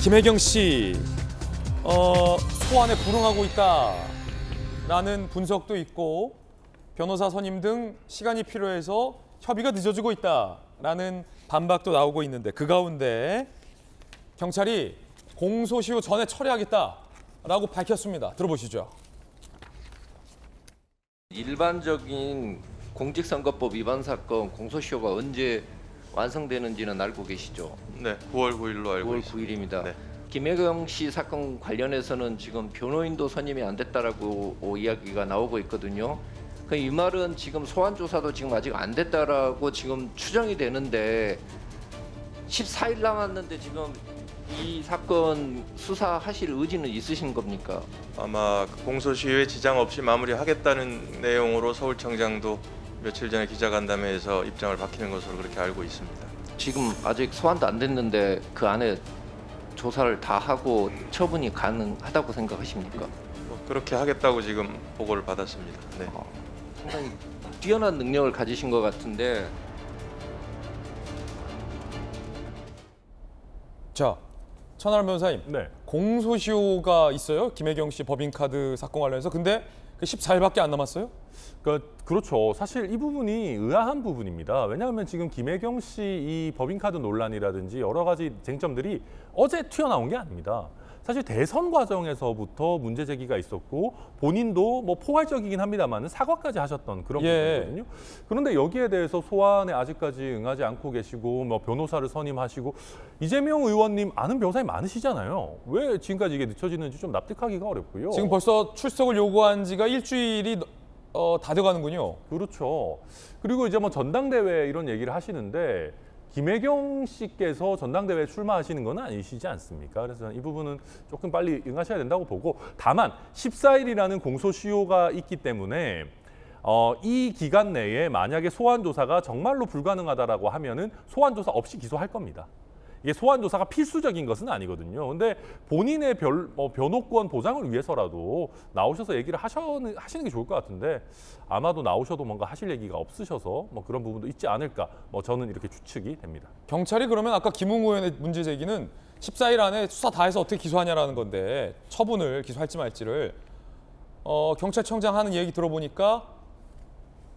김혜경 씨 소환에 불응하고 있다라는 분석도 있고 변호사 선임 등 시간이 필요해서 협의가 늦어지고 있다라는 반박도 나오고 있는데 그 가운데 경찰이 공소시효 전에 처리하겠다라고 밝혔습니다. 들어보시죠. 일반적인 공직선거법 위반 사건 공소시효가 언제 완성되는지는 알고 계시죠? 네, 9월 9일로 알고 9월 있습니다. 9일입니다. 네. 김혜경 씨 사건 관련해서는 지금 변호인도 선임이 안 됐다라고 이야기가 나오고 있거든요. 이 말은 지금 소환 조사도 지금 아직 안 됐다라고 지금 추정이 되는데 14일 남았는데 지금 이 사건 수사하실 의지는 있으신 겁니까? 아마 그 공소시효에 지장 없이 마무리하겠다는 내용으로 서울청장도 며칠 전에 기자간담회에서 입장을 밝히는 것으로 그렇게 알고 있습니다. 지금 아직 소환도 안 됐는데 그 안에 조사를 다 하고 처분이 가능하다고 생각하십니까? 그렇게 하겠다고 지금 보고를 받았습니다. 네. 상당히 뛰어난 능력을 가지신 것 같은데. 자, 천하람 변호사님. 네. 공소시효가 있어요. 김혜경 씨 법인카드 사건 관련해서. 근데 14일밖에 안 남았어요? 그렇죠. 사실 이 부분이 의아한 부분입니다. 왜냐하면 지금 김혜경 씨 이 법인카드 논란이라든지 여러 가지 쟁점들이 어제 튀어나온 게 아닙니다. 사실 대선 과정에서부터 문제 제기가 있었고 본인도 뭐 포괄적이긴 합니다만 사과까지 하셨던 그런 부분이거든요. 그런데 여기에 대해서 소환에 아직까지 응하지 않고 계시고 뭐 변호사를 선임하시고 이재명 의원님 아는 변호사님 많으시잖아요. 왜 지금까지 이게 늦춰지는지 좀 납득하기가 어렵고요. 지금 벌써 출석을 요구한 지가 일주일이 다 돼가는군요. 그렇죠. 그리고 이제 뭐 전당대회 이런 얘기를 하시는데 김혜경 씨께서 전당대회에 출마하시는 건 아니시지 않습니까? 그래서 이 부분은 조금 빨리 응하셔야 된다고 보고 다만 14일이라는 공소시효가 있기 때문에 이 기간 내에 만약에 소환조사가 정말로 불가능하다라고 하면은 소환조사 없이 기소할 겁니다. 이게 소환조사가 필수적인 것은 아니거든요. 근데 본인의 변호권 보장을 위해서라도 나오셔서 얘기를 하시는 게 좋을 것 같은데 아마도 나오셔도 뭔가 하실 얘기가 없으셔서 뭐 그런 부분도 있지 않을까 저는 이렇게 추측이 됩니다. 경찰이 그러면 아까 김웅 의원의 문제 제기는 14일 안에 수사 다 해서 어떻게 기소하냐라는 건데 처분을 기소할지 말지를 경찰청장 하는 얘기 들어보니까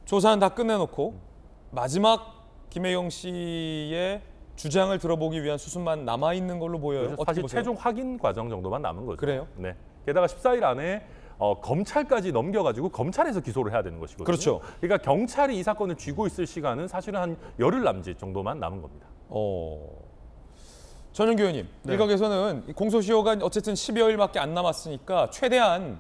조사는 다 끝내놓고 마지막 김혜경 씨의 주장을 들어보기 위한 수순만 남아있는 걸로 보여요. 사실 보세요? 최종 확인 과정 정도만 남은 거죠. 그래요? 네. 게다가 14일 안에 검찰까지 넘겨가지고 검찰에서 기소를 해야 되는 것이거든요. 그렇죠. 그러니까 경찰이 이 사건을 쥐고 있을 시간은 사실은 한 열흘 남짓 정도만 남은 겁니다. 전현규 의원님, 일각에서는 공소시효가 어쨌든 10여일밖에 안 남았으니까 최대한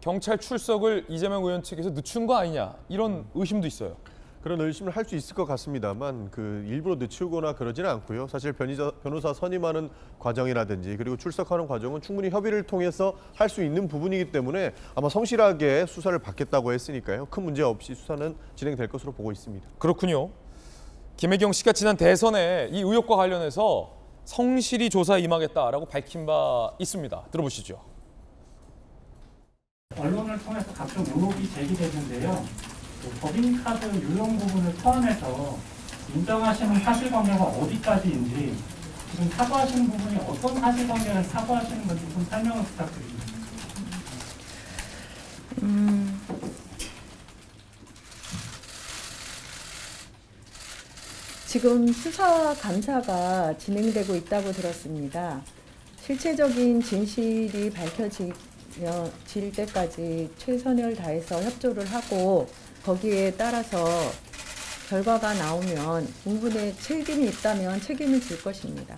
경찰 출석을 이재명 의원 측에서 늦춘 거 아니냐 이런 의심도 있어요. 그런 의심을 할 수 있을 것 같습니다만 일부러 늦추거나 그러지는 않고요. 사실 변호사 선임하는 과정이라든지 그리고 출석하는 과정은 충분히 협의를 통해서 할 수 있는 부분이기 때문에 아마 성실하게 수사를 받겠다고 했으니까요. 큰 문제 없이 수사는 진행될 것으로 보고 있습니다. 그렇군요. 김혜경 씨가 지난 대선에 이 의혹과 관련해서 성실히 조사에 임하겠다라고 밝힌 바 있습니다. 들어보시죠. 언론을 통해서 각종 의혹이 제기되는데요. 법인카드 유용 부분을 포함해서 인정하시는 사실관계가 어디까지인지 지금 사과하시는 부분이 어떤 사실관계를 사과하시는 건지 좀 설명을 부탁드립니다. 지금 수사 감사가 진행되고 있다고 들었습니다. 실체적인 진실이 밝혀질 때까지 최선을 다해서 협조를 하고 거기에 따라서 결과가 나오면 응분의 책임이 있다면 책임을 질 것입니다.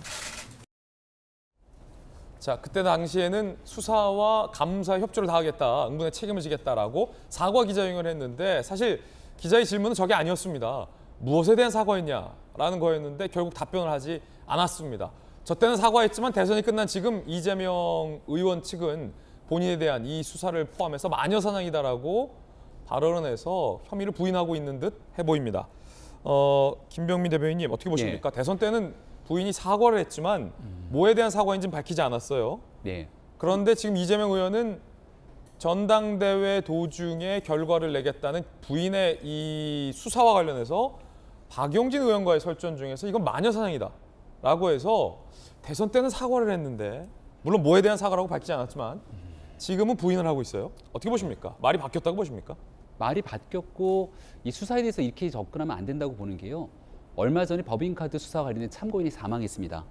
자, 그때 당시에는 수사와 감사에 협조를 다하겠다, 응분의 책임을 지겠다라고 사과 기자회견을 했는데 사실 기자의 질문은 저게 아니었습니다. 무엇에 대한 사과였냐라는 거였는데 결국 답변을 하지 않았습니다. 저 때는 사과했지만 대선이 끝난 지금 이재명 의원 측은 본인에 대한 이 수사를 포함해서 마녀사냥이다라고 발언을 해서 혐의를 부인하고 있는 듯 해 보입니다. 김병민 대변인님 어떻게 보십니까? 대선 때는 부인이 사과를 했지만 뭐에 대한 사과인지는 밝히지 않았어요. 그런데 지금 이재명 의원은 전당대회 도중에 결과를 내겠다는 부인의 이 수사와 관련해서 박용진 의원과의 설전 중에서 이건 마녀사냥이다. 라고 해서 대선 때는 사과를 했는데 물론 뭐에 대한 사과라고 밝히지 않았지만 지금은 부인을 하고 있어요. 어떻게 보십니까? 말이 바뀌었다고 보십니까? 말이 바뀌었고 이 수사에 대해서 이렇게 접근하면 안 된다고 보는 게요. 얼마 전에 법인카드 수사 관련된 참고인이 사망했습니다.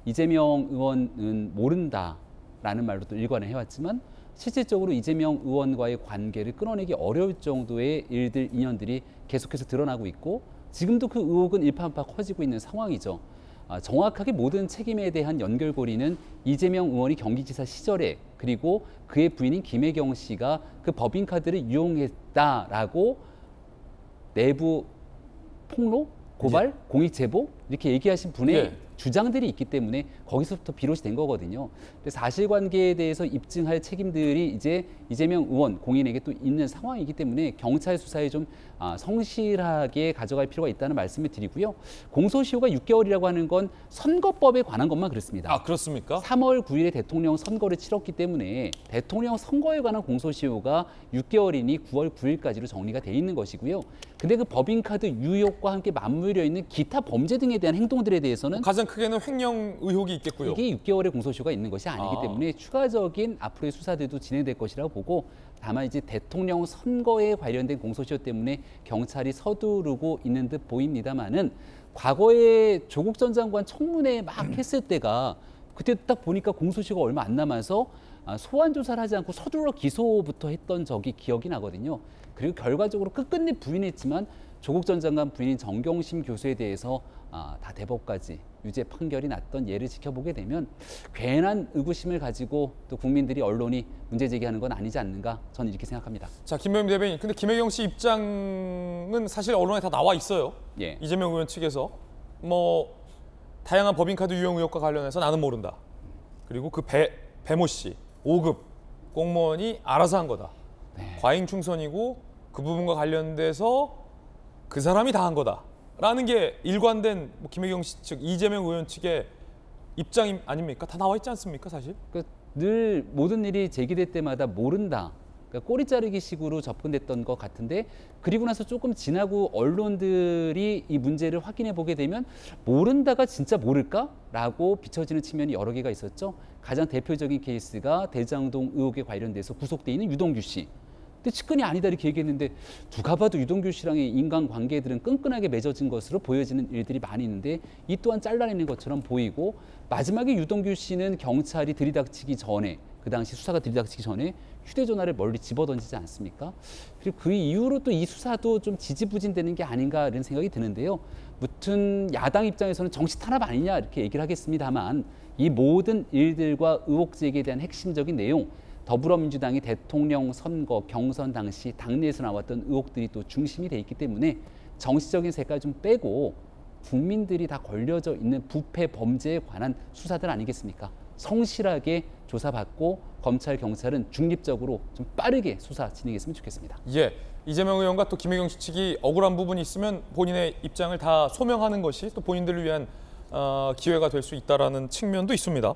이재명 의원은 모른다라는 말로 또 일관을 해왔지만 실질적으로 이재명 의원과의 관계를 끊어내기 어려울 정도의 일들, 인연들이 계속해서 드러나고 있고 지금도 그 의혹은 일파만파 커지고 있는 상황이죠. 정확하게 모든 책임에 대한 연결고리는 이재명 의원이 경기지사 시절에 그리고 그의 부인인 김혜경 씨가 그 법인카드를 이용했다라고 내부 폭로, 고발, 공익 제보 이렇게 얘기하신 분의 예. 주장들이 있기 때문에 거기서부터 비롯이 된 거거든요. 사실관계에 대해서 입증할 책임들이 이제 이재명 의원 공인에게 또 있는 상황이기 때문에 경찰 수사에 좀 성실하게 가져갈 필요가 있다는 말씀을 드리고요. 공소시효가 6개월이라고 하는 건 선거법에 관한 것만 그렇습니다. 아, 그렇습니까? 3월 9일에 대통령 선거를 치렀기 때문에 대통령 선거에 관한 공소시효가 6개월이니 9월 9일까지로 정리가 돼 있는 것이고요. 근데 그 법인카드 유효과 함께 맞물려 있는 기타 범죄 등에 대한 행동들에 대해서는 가장 크게는 횡령 의혹이 있겠고요. 이게 6개월의 공소시효가 있는 것이 아니기 때문에 추가적인 앞으로의 수사들도 진행될 것이라고 보고 다만 이제 대통령 선거에 관련된 공소시효 때문에 경찰이 서두르고 있는 듯 보입니다만은 과거에 조국 전 장관 청문회 막 했을 때가 그때 딱 보니까 공소시효가 얼마 안 남아서 소환 조사를 하지 않고 서둘러 기소부터 했던 적이 기억이 나거든요. 그리고 결과적으로 끝끝내 부인했지만 조국 전 장관 부인인 정경심 교수에 대해서 다 대법까지 유죄 판결이 났던 예를 지켜보게 되면 괜한 의구심을 가지고 또 국민들이 언론이 문제 제기하는 건 아니지 않는가 저는 이렇게 생각합니다. 자, 김명임 대변인. 근데 김혜경 씨 입장은 사실 언론에 다 나와 있어요. 예. 이재명 의원 측에서 뭐 다양한 법인카드 유용 의혹과 관련해서 나는 모른다. 그리고 그 배모 씨 5급 공무원이 알아서 한 거다. 네. 과잉 충선이고 그 부분과 관련돼서 그 사람이 다 한 거다라는 게 일관된 뭐 김혜경 씨 측, 이재명 의원 측의 입장 아닙니까? 다 나와 있지 않습니까, 사실? 늘 모든 일이 제기될 때마다 모른다. 그러니까 꼬리 자르기 식으로 접근됐던 것 같은데 그리고 나서 조금 지나고 언론들이 이 문제를 확인해 보게 되면 모른다가 진짜 모를까라고 비춰지는 측면이 여러 개가 있었죠. 가장 대표적인 케이스가 대장동 의혹에 관련돼서 구속돼 있는 유동규 씨. 근데 측근이 아니다 이렇게 얘기했는데 누가 봐도 유동규 씨랑의 인간관계들은 끈끈하게 맺어진 것으로 보여지는 일들이 많이 있는데 이 또한 잘라내는 것처럼 보이고 마지막에 유동규 씨는 경찰이 들이닥치기 전에 그 당시 수사가 들이닥치기 전에 휴대전화를 멀리 집어던지지 않습니까? 그리고 그 이후로 또 이 수사도 좀 지지부진되는 게 아닌가 이런 생각이 드는데요. 무튼 야당 입장에서는 정치 탄압 아니냐 이렇게 얘기를 하겠습니다만 이 모든 일들과 의혹 제기에 대한 핵심적인 내용 더불어민주당이 대통령 선거 경선 당시 당내에서 나왔던 의혹들이 또 중심이 돼 있기 때문에 정치적인 색깔 좀 빼고 국민들이 다 걸려져 있는 부패 범죄에 관한 수사들 아니겠습니까? 성실하게 조사받고 검찰 경찰은 중립적으로 좀 빠르게 수사 진행했으면 좋겠습니다. 예, 이재명 의원과 또 김혜경 씨 측이 억울한 부분이 있으면 본인의 입장을 다 소명하는 것이 또 본인들을 위한 기회가 될 수 있다라는 측면도 있습니다.